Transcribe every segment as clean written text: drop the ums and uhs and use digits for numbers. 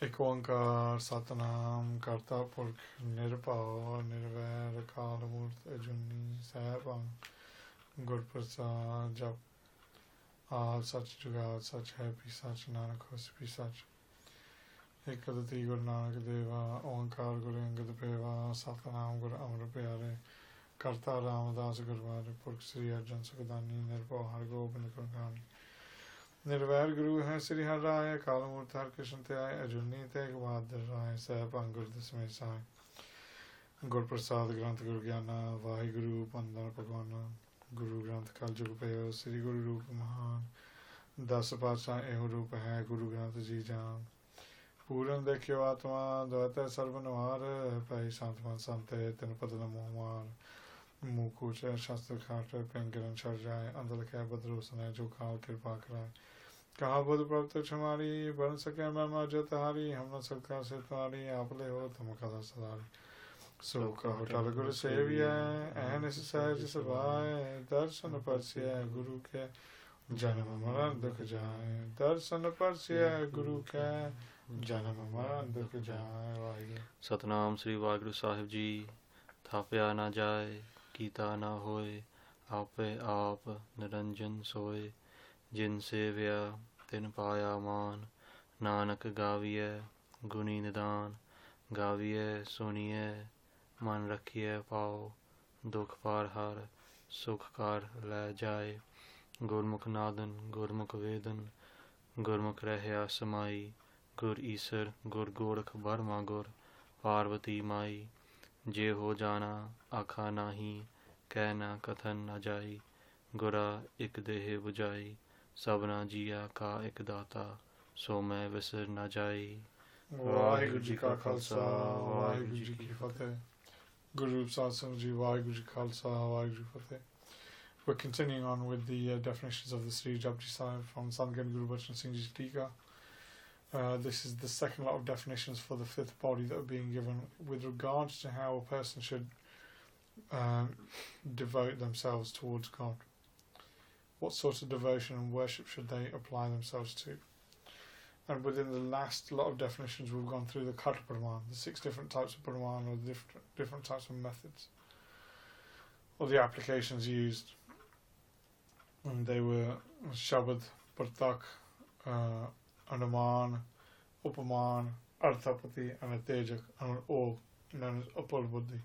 ਇੱਕ ਓੰਕਾਰ ਸਤਨਾਮ ਕਰਤਾ ਪੁਰਖ ਨਿਰਭਉ ਨਿਰਵੈਰ ਅਕਾਲ ਮੂਰਤ ਅਜੂਨੀ ਸੈਭੰ ਗੁਰ ਪ੍ਰਸਾਦ ਜਪ ਆਦ ਸੱਚ ਜੁਗਾਦ ਸੱਚ ਹੈ ਵੀ ਸੱਚ ਨਾਨਕ ਹੋਸੀ ਵੀ ਸੱਚ ਇੱਕ ਅਦਤੀ ਗੁਰੂ ਨਾਨਕ ਦੇਵਾ ਓੰਕਾਰ ਗੁਰੂ ਅੰਗਦ ਪੇਵਾ ਸਤਨਾਮ ਗੁਰ ਅਮਰ ਪਿਆਰੇ ਕਰਤਾ ਰਾਮਦਾਸ ਗੁਰਵਾਰੇ ਪੁਰਖ ਸ੍ਰੀ ਅਰਜਨ ਸੁਖਦਾਨੀ ਨਿਰਭਉ ਹਰਿ ਗੋਬਿੰਦ ਗੁਰੂ ਗਾਨੀ निर्वैर गुरु है श्री हर राय काल मूर्त हर कृष्ण त्याय अजूनी तेग बहादुर राय सहब गुर दसवें साय गुर प्रसाद ग्रंथ गुरु ज्ञाना वाहि गुरु पंदर भगवाना गुरु ग्रंथ कल जुग पयो श्री गुरु रूप महान 10 पातशाह एहो रूप है गुरु ग्रंथ जी जान पूरन देखियो आत्मा द्वैत सर्वनवार पै संत मन संत तिन पद नमो मार मुँह कूच शास्त्र खाट पेंगरन छर जाए अंदर कै बदरोसन है जो काल कृपा कराए कहा बुध प्रभुत छमारी बन सके मैं जो तहारी हम न सकता से तुम्हारी आप ले हो तुम कदा सदारी सो कहो टल गुरु सेविया एहनिस सहज सभाए दर्शन परसिया गुरु के जन्म मरण दुख जाए दर्शन परसिया गुरु के जन्म मरण दुख जाए वाहिगुरू सतनाम श्री वाहिगुरू साहिब जी थापिया ना जाए कीता ना होए आपे आप निरंजन सोए जिन सेव्या तिन पाया मान नानक गाविय गुणी निदान गाविय सुनिय मन रखिय पाओ दुख पार हर सुख कार लै जाए गुरमुख नादन गुरमुख वेदन गुरमुख रहया समाई गुर ईसर गुर गोरख बर्मा गुर पार्वती माई जे हो जाना आखा नाही कहना कथन न जाई गुरा एक देह बुझाई सबना जिया का एक दाता सो मैं विसर न जाई वाहिगुरू जी का खालसा वाहिगुरू जी की फतेह Guru Satsang Ji Vaiguru Ji Khalsa Vaiguru Ji Fateh. We're continuing on with the definitions of the Sri Japji Sahib from Sangan Gurbachan Singh Ji's Tika. This is the second lot of definitions for the fifth body that are being given with regards to how a person should devote themselves towards God. What sort of devotion and worship should they apply themselves to? And within the last lot of definitions, we've gone through the Kata Pradman, the 6 different types of Pradman, or the different types of methods, or the applications used. And they were Shabad, Partak, Anuman, Upaman, Arthapati, and Atejak, and all known as Upar Buddhi.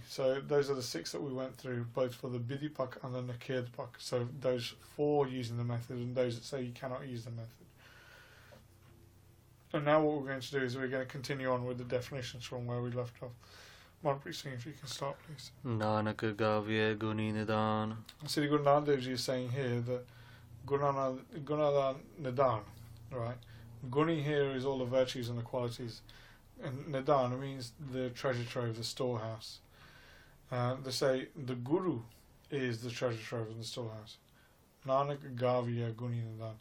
So those are the 6 that we went through, both for the Bidhipak and the Nakirpak. So those 4 using the method, and those that say you cannot use the method. And now what we're going to do is we're going to continue on with the definitions from where we left off. Kamalpreet Singh, if you can start, please. Nanak Gavye Guni Nidan. Sri Guru Nanak Dev Ji is saying here that Gunana Nidan, right? Guni here is all the virtues and the qualities. And Nidan means the treasure trove, the storehouse. They say the Guru is the treasure trove in the storehouse. Nanak Gavya Guni Nidan.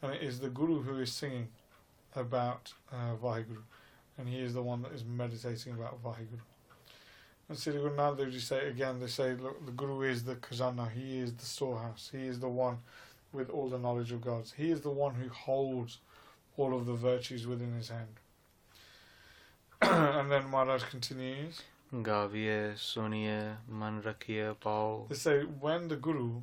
And it is the Guru who is singing about Vaheguru. And he is the one that is meditating about Vaheguru. And Sri Guru Nanak Dev Ji say again, they say, look, the Guru is the Khazana, he is the storehouse, he is the one with all the knowledge of God. He is the one who holds all of the virtues within his hand. And then Maharaj continues. Gaviye suniye man rakhiye pao. They say when the Guru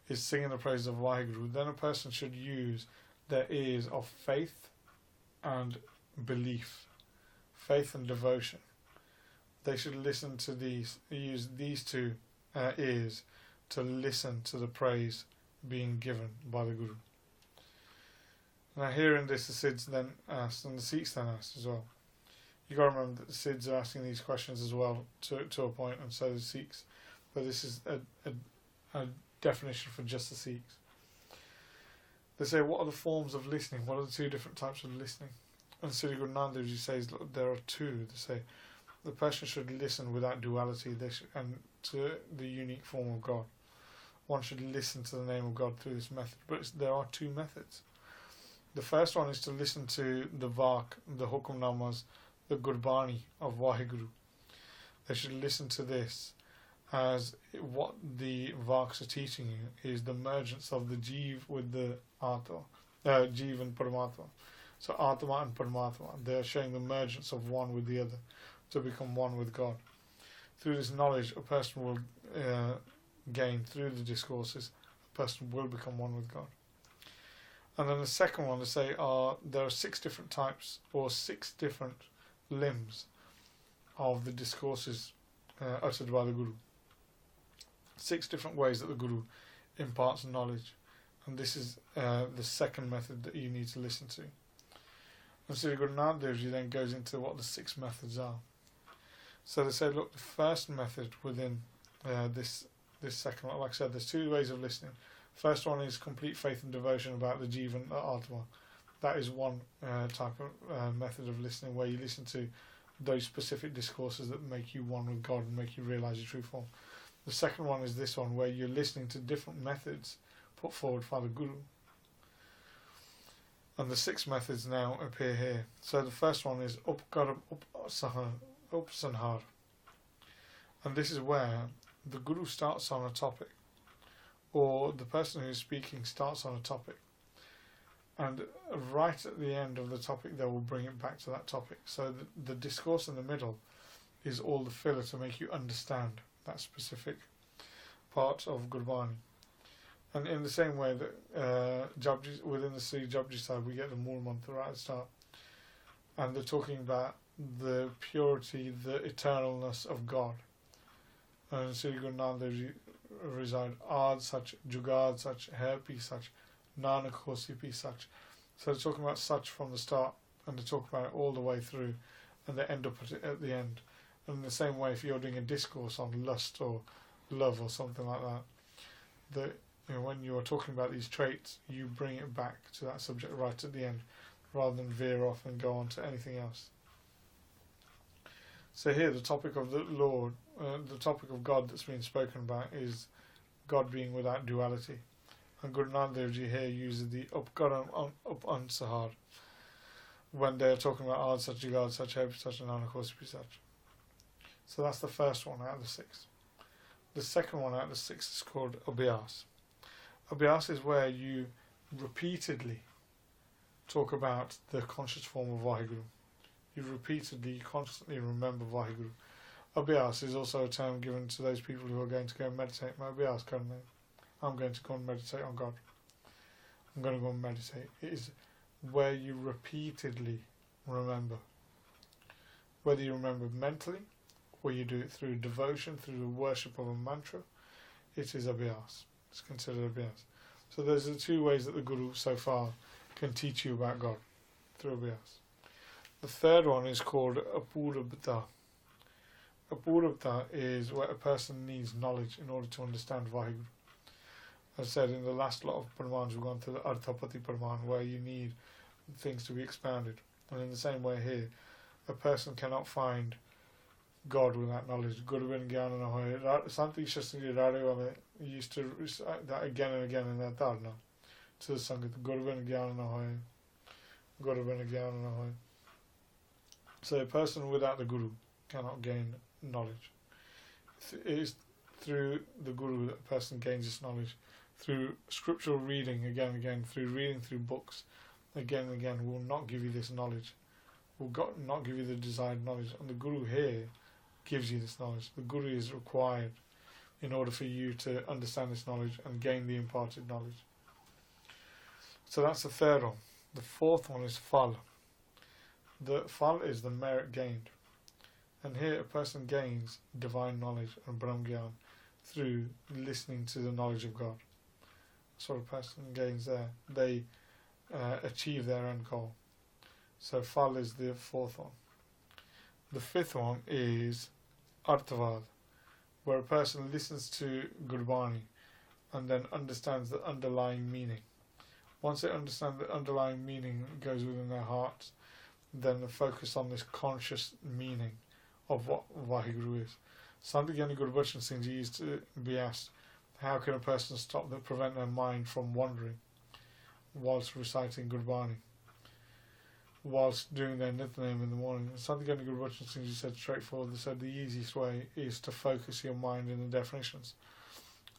is singing the praise of Vaheguru, then a person should use their ears of faith and belief, faith and devotion. They should listen to use these 2 ears to listen to the praise being given by the Guru. Now hearing this, the Siddhs then asked, and the Sikhs then asked as well. You got to remember that the Siddhs are asking these questions as well to a point, and so the Sikhs. But this is a definition for just the Sikhs. They say, what are the forms of listening? What are the 2 different types of listening? And Sri Guru Nanak Dev Ji says, look, there are 2. They say the person should listen without duality, and to the unique form of God. One should listen to the name of God through this method. But there are 2 methods. The first one is to listen to the Vak, the Hukamnamas, the Gurbani of Vaheguru. They should listen to this as what the Vaks are teaching you is the mergence of the Jeev with the Atma, Jeev and Paramatma. So Atma and Paramatma, they are showing the emergence of one with the other to become one with God. Through this knowledge, a person will gain through the discourses. A person will become one with God. And then the second one, they say, there are 6 different types or 6 different limbs of the discourses uttered by the Guru. 6 different ways that the Guru imparts knowledge. And this is the second method that you need to listen to. And Sri Guru Nanak Dev Ji then goes into what the 6 methods are. So they say, look, the first method within this second one, like I said, there's 2 ways of listening. First one is complete faith and devotion about the Jivan Atma. That is one type of method of listening, where you listen to those specific discourses that make you one with God and make you realise your true form. The second one is this one, where you're listening to different methods put forward by the Guru. And the 6 methods now appear here. So the first one is Upsanhar. And this is where the Guru starts on a topic, or the person who is speaking starts on a topic, and right at the end of the topic they will bring it back to that topic. So the discourse in the middle is all the filler to make you understand that specific part of Gurbani. And in the same way that within the Sri Japji Sahib we get the Mool Mantra right at the start, and they're talking about the purity, the eternalness of God. And Sri Guru Nanak Dev Ji reside Aad Sach, Jugad Sach, Hai Pi Sach, Nanak Hosi Pi Sach. So they're talking about Sach from the start, and they talk about it all the way through, and they end up at the end. And in the same way, if you're doing a discourse on lust or love or something like that, when you are talking about these traits, you bring it back to that subject right at the end, rather than veer off and go on to anything else. So here, the topic of the Lord, the topic of God that's being spoken about is God being without duality. And Guru Nanak Dev Ji here uses the Upansahar when they're talking about Aad Sach, Jugad Sach, Hai Pi Sach, and Nanak Hosi Pi Sach. So that's the first one out of the 6. The second one out of the 6 is called Abhyas. Abhyas is where you repeatedly talk about the conscious form of Vaheguru. You repeatedly, constantly remember Vaheguru. Abhyas is also a term given to those people who are going to go and meditate. Abhyas karne. I'm going to go and meditate on God. I'm going to go and meditate. It is where you repeatedly remember. Whether you remember mentally, or you do it through devotion, through the worship of a mantra, it is Abhyas. It's considered Abhyas. So those are the 2 ways that the Guru so far can teach you about God, through Abhyas. The third one is called Apurabhata. Apurabhata is where a person needs knowledge in order to understand Vaheguru. As I said, in the last lot of Pramans, we've gone to the Arthapati Praman, where you need things to be expounded. And in the same way here, a person cannot find God without knowledge. Gurban Gyana na hoye. Santi Shastri Radhavale used to recite that again and again in their Dharna to the Sangat. Gurban Gyana na hoye. Gurban Gyana na hoye. So a person without the Guru cannot gain knowledge. It is through the Guru that a person gains this knowledge. Through scriptural reading again and again, through reading through books again and again, will not give you this knowledge. Will not give you the desired knowledge. And the Guru here gives you this knowledge. The Guru is required in order for you to understand this knowledge and gain the imparted knowledge. So that's the third one. The fourth one is Phal. The Phal is the merit gained. And here a person gains divine knowledge and Brahmgyan through listening to the knowledge of God. That's what a person gains there. They achieve their end goal. So Phal is the fourth one. The fifth one is Arthavad, where a person listens to Gurbani and then understands the underlying meaning. Once they understand the underlying meaning that goes within their hearts, then they focus on this conscious meaning of what Vaheguru is. Santigani Gurbachan Singh Ji used to be asked, how can a person prevent their mind from wandering whilst reciting Gurbani, whilst doing their Nityanam in the morning? And Santigani Gurbachan Singh Ji said straightforward, they said the easiest way is to focus your mind in the definitions.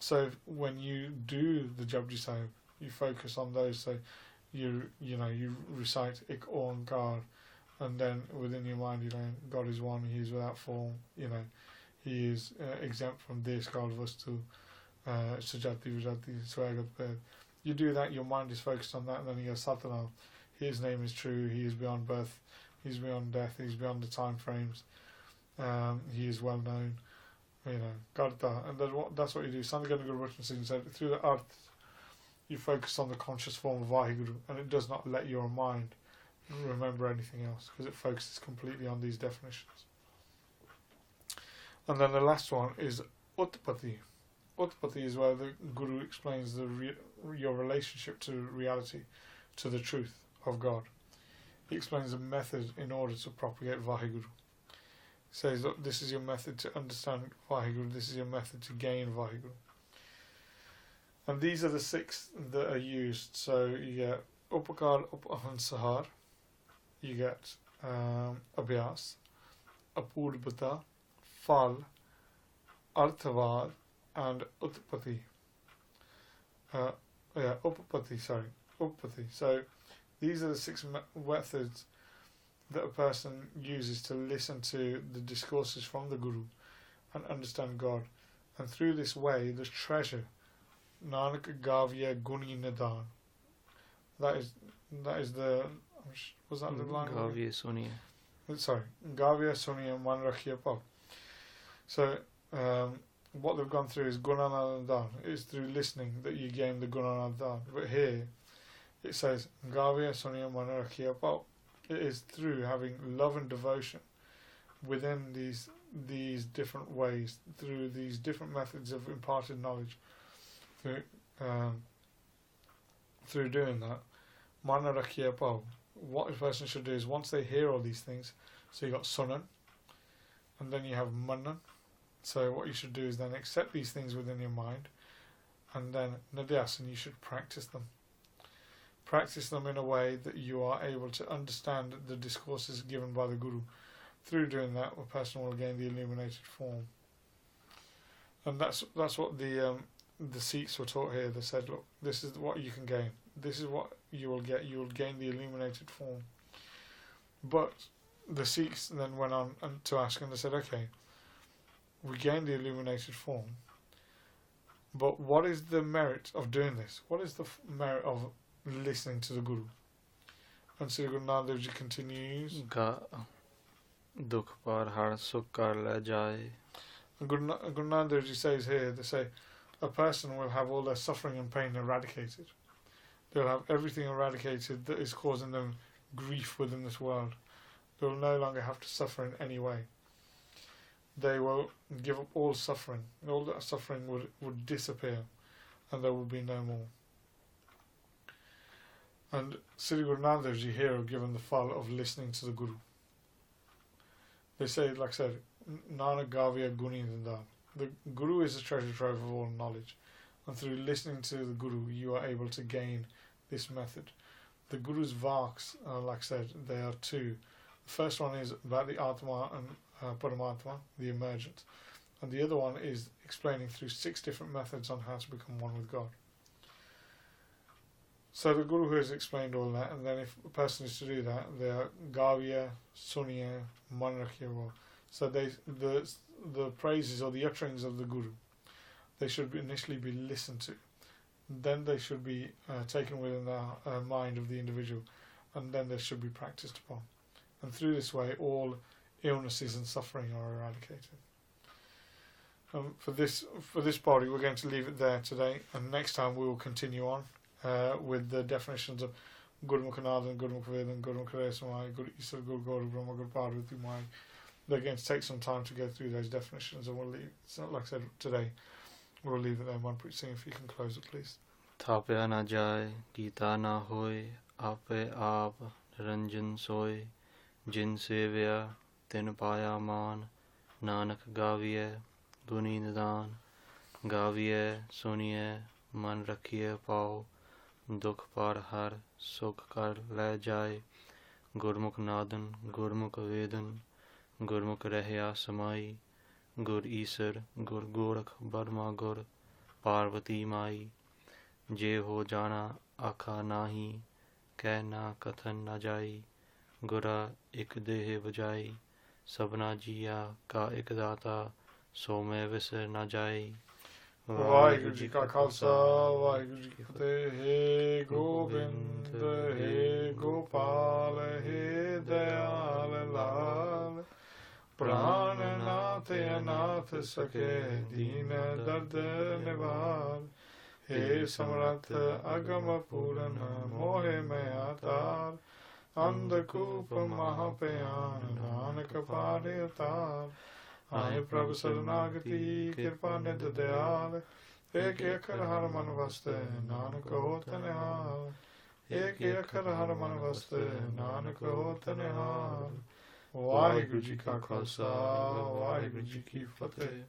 So when you do the Japji Sahib, you focus on those. So you recite Ik Onkar, and then within your mind you're going, God is one, He is without form, He is exempt from this, Kal, Vastu, Sujati, Vijati, Swagat, Ved. You do that, your mind is focused on that, and then you go Satanam. His name is true, He is beyond birth, He's beyond death, He's beyond the time frames, He is well known, Karta. And that's what you do. Sandhya Gurbachan Singh said, through the earth you focus on the conscious form of Vaheguru, and it does not let your mind remember anything else, because it focuses completely on these definitions. And then the last one is Utpati. Utpati is where the Guru explains your relationship to reality, to the truth of God. He explains a method in order to propagate Vaheguru. He says, look, this is your method to understand Vaheguru, this is your method to gain Vaheguru. And these are the 6 that are used. So you get Upakar, Upahan Sahar, you get Abhyas, Apurbata, Fal, Arthavad, and Utpati. Upapati. So these are the 6 methods that a person uses to listen to the discourses from the Guru and understand God. And through this way, the treasure, Nanak Gavya Guni Nadan. That is the, was that the line? Gavya Sunya. Sorry, Gavya Sunya Man Rakhya Pap. So what they've gone through is Gunanadan. It's through listening that you gain the Gunanadan. But here it says Gavya Sunya Man Rakhya Pap. It is through having love and devotion within these different ways, through these different methods of imparted knowledge. Through doing that, Mana Rakhya Pau, what a person should do is, once they hear all these things, so you got Sunan, and then you have Manan. So what you should do is then accept these things within your mind, and then Nadyasan, you should practice them. Practice them in a way that you are able to understand the discourses given by the Guru. Through doing that, a person will gain the illuminated form. And that's what the Sikhs were taught here. They said, look, this is what you can gain. This is what you will get. You will gain the illuminated form. But the Sikhs then went on to ask, and they said, okay, we gained the illuminated form, but what is the merit of doing this? What is the merit of listening to the Guru? And so Guru Nanak Dev Ji continues, Dukh par har sukh kar le jaye. Guru Nanak Dev Ji says here, they say, a person will have all their suffering and pain eradicated. They'll have everything eradicated that is causing them grief within this world. They will no longer have to suffer in any way. They will give up all suffering. All that suffering would disappear, and there will be no more. And Sri Guru Nanak Dev Ji here are given the fal of listening to the Guru. They say, like I said, Nanak Gavya Guni Dandan. The Guru is a treasure trove of all knowledge, and through listening to the Guru you are able to gain this method. The Guru's Vaks, like I said, they are 2. The first one is about the Atma and Paramatma, the emergence, and the other one is explaining through 6 different methods on how to become one with God. So the Guru has explained all that, and then if a person is to do that, they are Gavya, Sunya, Manrakhya. So the praises or the utterings of the Guru, they should initially be listened to. Then they should be taken within the mind of the individual, and then they should be practiced upon. And through this way, all illnesses and suffering are eradicated. For this body, we're going to leave it there today, and next time we will continue on with the definitions of Gurmukhi and Gurmukhi Ved and Gurmukhi Resamai, Gur Isar, Gur Gauru Brahma, Gur Parvati Mai. They're going to take some time to go through those definitions, and we'll leave. It's not like I said today. We'll leave it there. Kamalpreet Singh, if you can close it, please. Thapya na jaye, Gita na hoy, ape aap, Ranjan soy, Jin sevya, Tin paya maan, Nanak gaviye, Guni nidan, Gaviye, suniye, Man rakhiye pao, Dukh par har, Sukh kar le jaye, Gurmukh nadan, Gurmukh vedan, Gurmukh rahya samai, Gur Isar, Gur Gorakh Barma Gur Parvati Mai, Je ho jana akha nahi, ਕਹਿ ਨਾ ਕਥਨ ਨਾ ਜਾਈ, ਗੁਰਾ ਇਕ ਦੇਹ ਵਜਾਈ, ਸਭਨਾ ਜੀਆ ਕਾ ਇਕ ਦਾਤਾ, ਸੋ ਮੈਂ ਵਿਸਰ ਨਾ ਜਾਈ। ਵਾਹਿਗੁਰੂ ਜੀ ਕਾ ਖਾਲਸਾ, ਵਾਹਿਗੁਰੂ ਜੀ ਕੀ ਫਤਿਹ। ਹੇ ਗੋਬਿੰਦ, ਹੇ ਗੋਪਾਲ, ਹੇ ਦਇਆਲ ਲਾਲ, ਪ੍ਰਾਨ ਨਾਥ ਅਨਾਥ ਸਕੇ, ਦੀਨ ਦਰਦ ਨਿਵਾਰ। ਹੇ ਸਮਰੱਥ ਅਗਮ ਪੂਰਨ, ਮੋਹਿ ਮੈਂ ਤਾਰ, ਅੰਧਕੂਪ ਮਹਾਭਿਆਨ, ਨਾਨਕ ਪਾਰਿ ਉਤਾਰ। ਆਏ ਪ੍ਰਭ ਸਰਨਾਗਤੀ, ਕਿਰਪਾ ਨਿਧ ਦਿਆਲ, ਏਕ ਅੱਖਰ ਹਰ ਮਨ ਵਸਤੈ, ਨਾਨਕ ਹੋਤ ਨਿਹਾਲ। ਏਕ ਅੱਖਰ ਹਰ ਮਨ ਵਸਤੈ, ਨਾਨਕ ਹੋਤ ਨਿਹਾਲ। ਵਾਹਿਗੁਰੂ ਜੀ ਕਾ ਖਾਲਸਾ, ਵਾਹਿਗੁਰੂ ਜੀ ਕੀ ਫਤਿਹ।